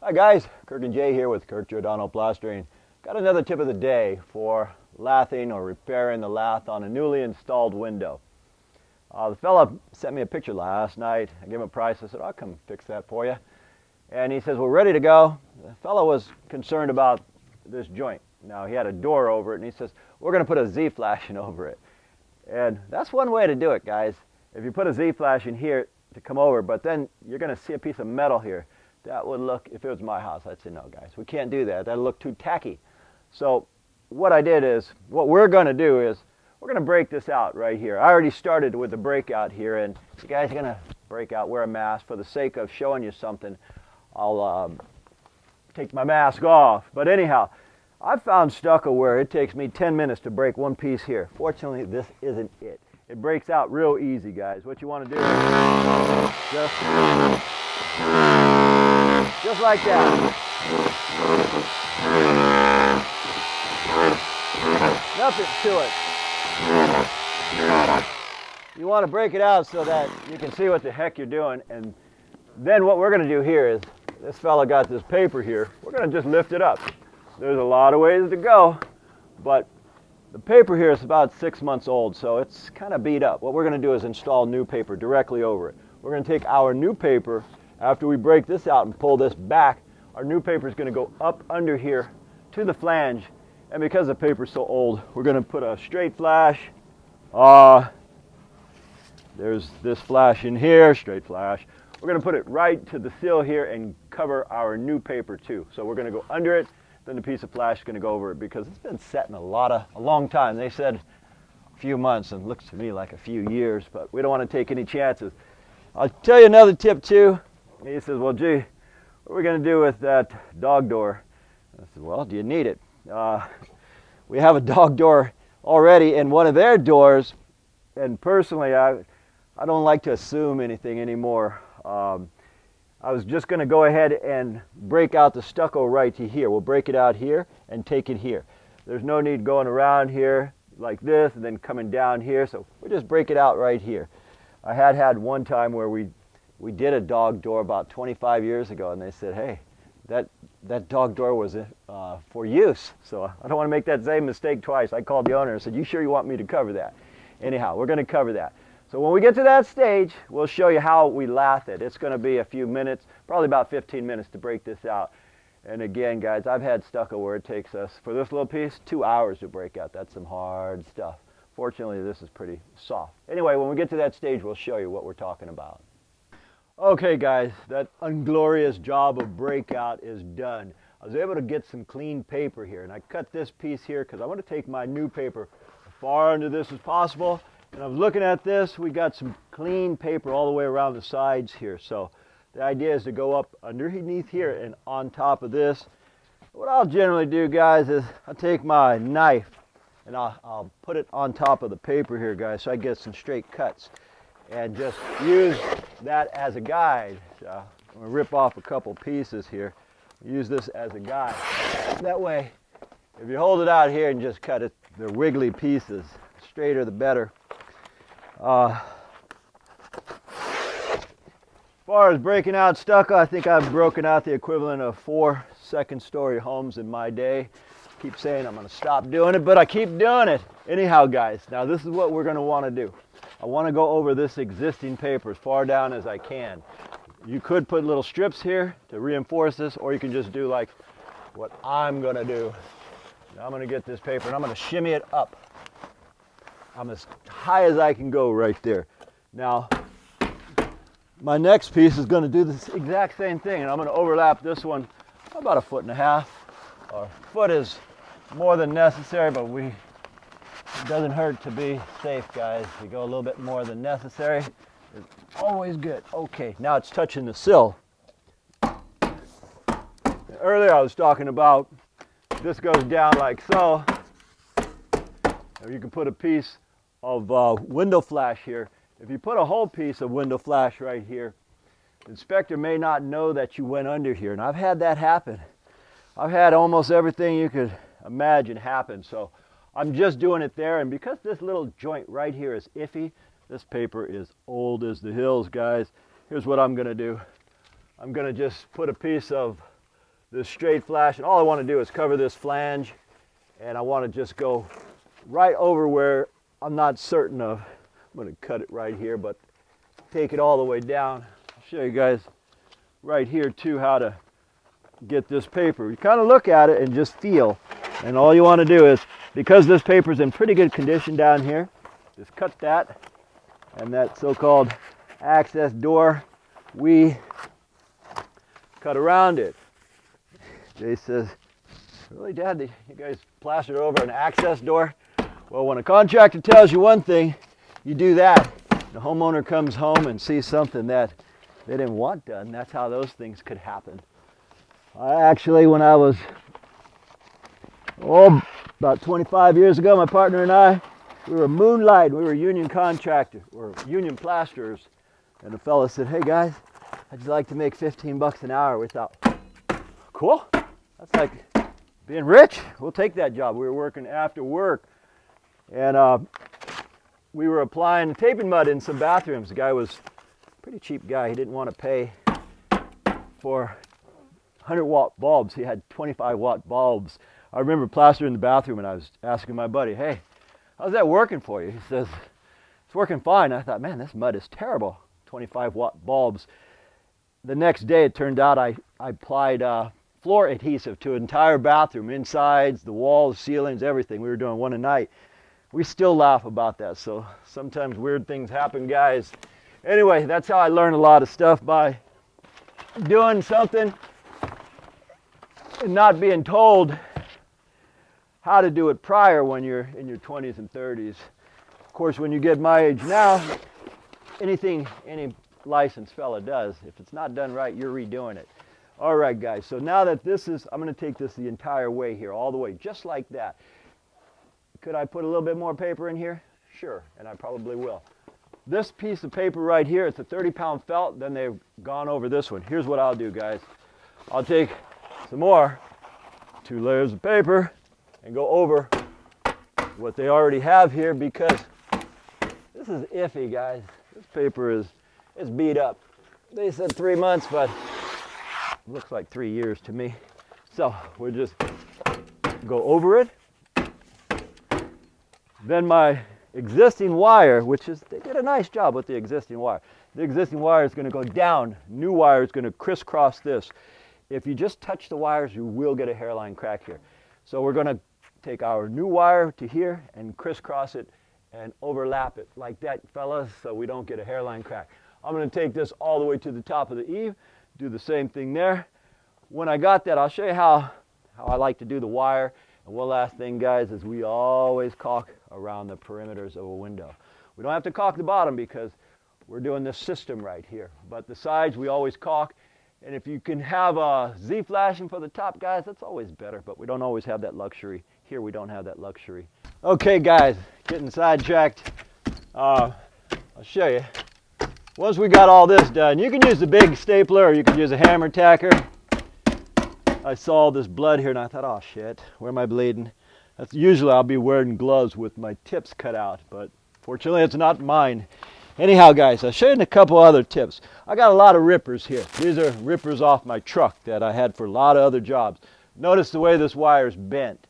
Hi guys, Kirk and Jay here with Kirk Giordano Plastering. Got another tip of the day for lathing or repairing the lath on a newly installed window. The fella sent me a picture last night. I gave him a price. I said, I'll come fix that for you. And he says, we're ready to go. The fella was concerned about this joint. Now he had a door over it and he says, we're going to put a Z-flashing over it. And that's one way to do it, guys. If you put a Z-flashing here to come over, but then you're going to see a piece of metal here. That would look, if it was my house, I'd say, no guys, we can't do that. That'll look too tacky. So what I did is, what we're going to do is, we're going to break this out right here. I already started with the breakout here, and you guys are going to break out, wear a mask. For the sake of showing you something, I'll take my mask off. But anyhow, I've found stucco where it takes me 10 minutes to break one piece here. Fortunately, this isn't it. It breaks out real easy, guys. What you want to do is just like that. Nothing to it. You want to break it out so that you can see what the heck you're doing. And then what we're going to do here is, this fella got this paper here. We're going to just lift it up. There's a lot of ways to go, but the paper here is about 6 months old, so it's kind of beat up. What we're going to do is install new paper directly over it. We're going to take our new paper, after we break this out and pull this back, our new paper is going to go up under here to the flange, and because the paper is so old, we're going to put a straight flash. There's this flash in here, straight flash. We're going to put it right to the sill here and cover our new paper too. So we're going to go under it, then the piece of flash is going to go over it because it's been setting a long time. They said a few months, and it looks to me like a few years, but we don't want to take any chances. I'll tell you another tip too. He says, well, gee, what are we going to do with that dog door? I said, well, do you need it? We have a dog door already in one of their doors, and personally, I don't like to assume anything anymore. I was just going to go ahead and break out the stucco right to here. We'll break it out here and take it here. There's no need going around here like this and then coming down here, so we just break it out right here. I had one time where we did a dog door about 25 years ago, and they said, hey, that dog door was for use, so I don't want to make that same mistake twice. I called the owner and said, you sure you want me to cover that? Anyhow, we're going to cover that. So when we get to that stage, we'll show you how we lath it. It's going to be a few minutes, probably about 15 minutes to break this out. And again, guys, I've had stucco where it takes us, for this little piece, 2 hours to break out. That's some hard stuff. Fortunately, this is pretty soft. Anyway, when we get to that stage, we'll show you what we're talking about. Okay, guys, that unglorious job of breakout is done. I was able to get some clean paper here, and I cut this piece here because I want to take my new paper as far under this as possible. And I was looking at this, we got some clean paper all the way around the sides here. So the idea is to go up underneath here and on top of this. What I'll generally do, guys, is I'll take my knife and I'll put it on top of the paper here, guys, so I get some straight cuts. And just use that as a guide. I'm going to rip off a couple pieces here. Use this as a guide. That way, if you hold it out here and just cut it, they're wiggly pieces. Straighter the better. As far as breaking out stucco, I think I've broken out the equivalent of 4 second-story homes in my day. Keep saying I'm going to stop doing it, but I keep doing it. Anyhow, guys, now this is what we're going to want to do. I want to go over this existing paper as far down as I can. You could put little strips here to reinforce this, or you can just do like what I'm going to do. Now I'm going to get this paper and I'm going to shimmy it up. I'm as high as I can go right there. Now, my next piece is going to do this exact same thing, and I'm going to overlap this one about 1.5 feet. A foot is more than necessary, but it doesn't hurt to be safe, guys. You go a little bit more than necessary. It's always good. Okay, now it's touching the sill. Earlier I was talking about this goes down like so. You can put a piece of window flash here. If you put a whole piece of window flash right here, the inspector may not know that you went under here, and I've had that happen. I've had almost everything you could imagine happen, so I'm just doing it there, and because this little joint right here is iffy, this paper is old as the hills, guys. Here's what I'm going to do. I'm going to just put a piece of this straight flash, and all I want to do is cover this flange, and I want to just go right over where I'm not certain of. I'm going to cut it right here, but take it all the way down. I'll show you guys right here too how to get this paper. You kind of look at it and just feel, and all you want to do is, because this paper is in pretty good condition down here, just cut that, and that so-called access door, we cut around it. Jay says, really, Dad, you guys plastered over an access door? Well, when a contractor tells you one thing, you do that. The homeowner comes home and sees something that they didn't want done. That's how those things could happen. I actually, when I was, about 25 years ago, my partner and I, we were moonlighting. We were union contractors, or union plasterers. And the fellow said, hey guys, I'd like to make 15 bucks an hour. We thought, cool, that's like being rich. We'll take that job. We were working after work, and we were applying taping mud in some bathrooms. The guy was a pretty cheap guy. He didn't want to pay for 100-watt bulbs. He had 25-watt bulbs. I remember plastering the bathroom, and I was asking my buddy, hey, how's that working for you? He says, it's working fine. I thought, man, this mud is terrible. 25-watt bulbs. The next day, it turned out I applied floor adhesive to an entire bathroom, insides, the walls, ceilings, everything. We were doing one a night. We still laugh about that, so sometimes weird things happen, guys. Anyway, that's how I learned a lot of stuff, by doing something and not being told how to do it prior when you're in your 20s and 30s. Of course, when you get my age now, anything any licensed fella does, if it's not done right, you're redoing it. All right, guys, so now that this is, I'm going to take this the entire way here, all the way, just like that. Could I put a little bit more paper in here? Sure, and I probably will. This piece of paper right here, it's a 30-pound felt, then they've gone over this one. Here's what I'll do, guys. I'll take some more 2 layers of paper and go over what they already have here, because this is iffy, guys. This paper is beat up. They said 3 months, but it looks like 3 years to me. So we'll just go over it. Then my existing wire, which is, they did a nice job with the existing wire. The existing wire is going to go down. New wire is going to crisscross this. If you just touch the wires, you will get a hairline crack here. So we're going to take our new wire to here and crisscross it and overlap it like that, fellas, so we don't get a hairline crack. I'm going to take this all the way to the top of the eave, do the same thing there. When I got that, I'll show you how I like to do the wire. And one last thing, guys, is we always caulk around the perimeters of a window. We don't have to caulk the bottom because we're doing this system right here. But the sides, we always caulk. And if you can have a Z-flashing for the top, guys, that's always better. But we don't always have that luxury. Here we don't have that luxury. Okay, guys, getting sidetracked. I'll show you. Once we got all this done, you can use the big stapler or you can use a hammer tacker. I saw this blood here and I thought, oh shit, where am I bleeding? That's usually I'll be wearing gloves with my tips cut out, but fortunately it's not mine. Anyhow, guys, I'll show you a couple other tips. I got a lot of rippers here. These are rippers off my truck that I had for a lot of other jobs. Notice the way this wire is bent.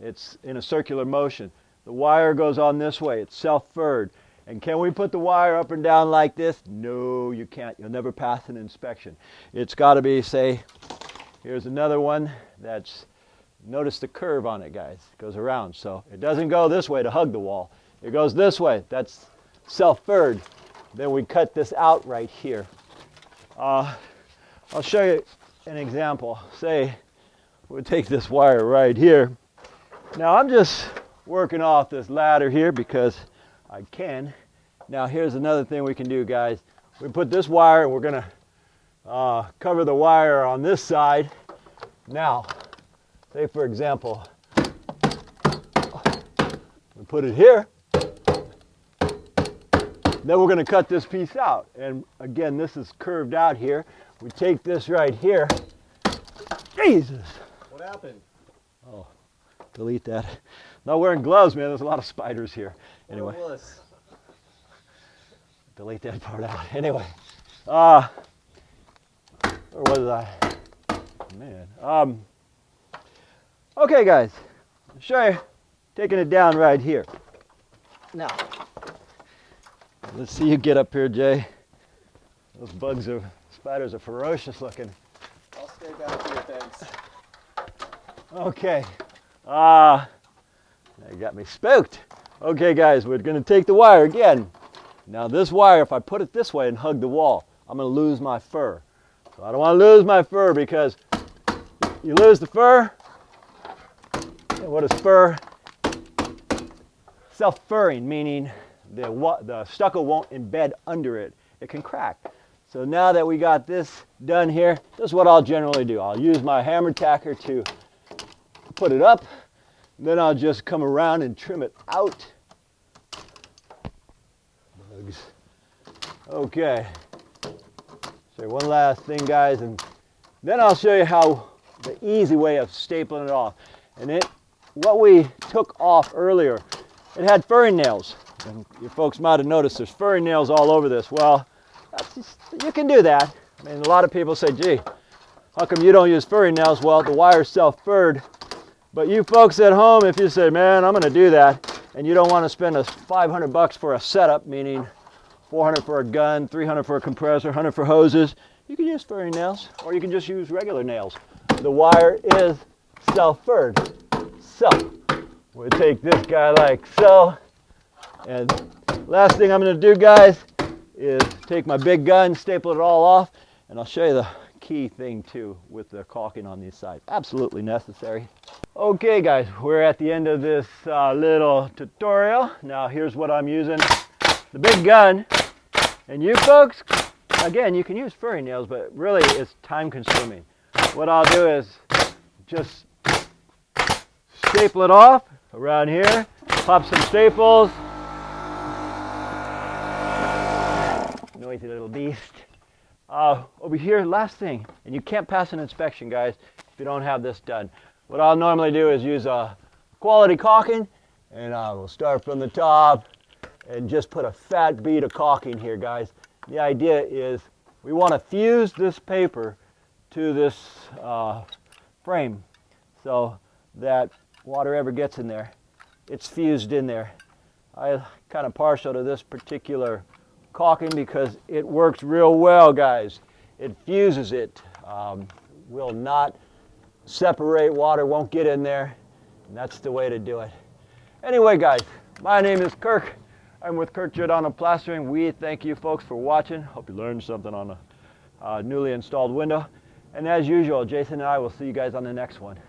It's in a circular motion. The wire goes on this way. It's self-furred. And can we put the wire up and down like this? No, you can't. You'll never pass an inspection. It's got to be, say, here's another one that's, notice the curve on it, guys. It goes around. So it doesn't go this way to hug the wall. It goes this way. That's self-furred. Then we cut this out right here. I'll show you an example. Say, we'll take this wire right here. Now I'm just working off this ladder here because I can. Now here's another thing we can do, guys. We put this wire and we're going to cover the wire on this side. Now, say for example, we put it here. Then we're going to cut this piece out. And again, this is curved out here. We take this right here. Jesus! What happened? Oh, delete that. Not wearing gloves, man. There's a lot of spiders here. Anyway. Delete that part out. Anyway. Where was I? man. Okay, guys, I'll show you taking it down right here. Now, let's see you get up here, Jay. Those spiders are ferocious looking. I'll stay back here, thanks. Okay. You got me spooked. Okay, guys, we're going to take the wire again. Now, this wire, if I put it this way and hug the wall, I'm going to lose my fur. So I don't want to lose my fur, because you lose the fur. And what is fur? Self-furring, meaning the stucco won't embed under it. It can crack. So now that we got this done here, this is what I'll generally do. I'll use my hammer tacker to put it up. Then I'll just come around and trim it out. Bugs. Okay. So one last thing, guys, and then I'll show you how the easy way of stapling it off. And what we took off earlier, it had furring nails. And you folks might have noticed there's furring nails all over this. Well, you can do that. I mean, a lot of people say, gee, how come you don't use furring nails? Well, the wire's self-furred. But you folks at home, if you say, man, I'm going to do that, and you don't want to spend $500 for a setup, meaning $400 for a gun, $300 for a compressor, $100 for hoses, you can use furring nails, or you can just use regular nails. The wire is self-furred. So, we'll take this guy like so, and last thing I'm going to do, guys, is take my big gun, staple it all off, and I'll show you the key thing too with the caulking on these sides. Absolutely necessary. Okay, guys, we're at the end of this little tutorial. Now here's what I'm using. The big gun. And you folks, again, you can use furring nails, but really it's time consuming. What I'll do is just staple it off around here, pop some staples. Noisy little beast. Over here, last thing, and you can't pass an inspection, guys, if you don't have this done. What I'll normally do is use a quality caulking, and I will start from the top and just put a fat bead of caulking here, guys. The idea is we want to fuse this paper to this frame so that water ever gets in there, it's fused in there. I'm kind of partial to this particular caulking because it works real well, guys. It fuses it, will not separate, water won't get in there, and that's the way to do it. Anyway, guys, my name is Kirk. I'm with Kirk Giordano Plastering. We thank you folks for watching. Hope you learned something on a newly installed window. And as usual, Jason and I will see you guys on the next one.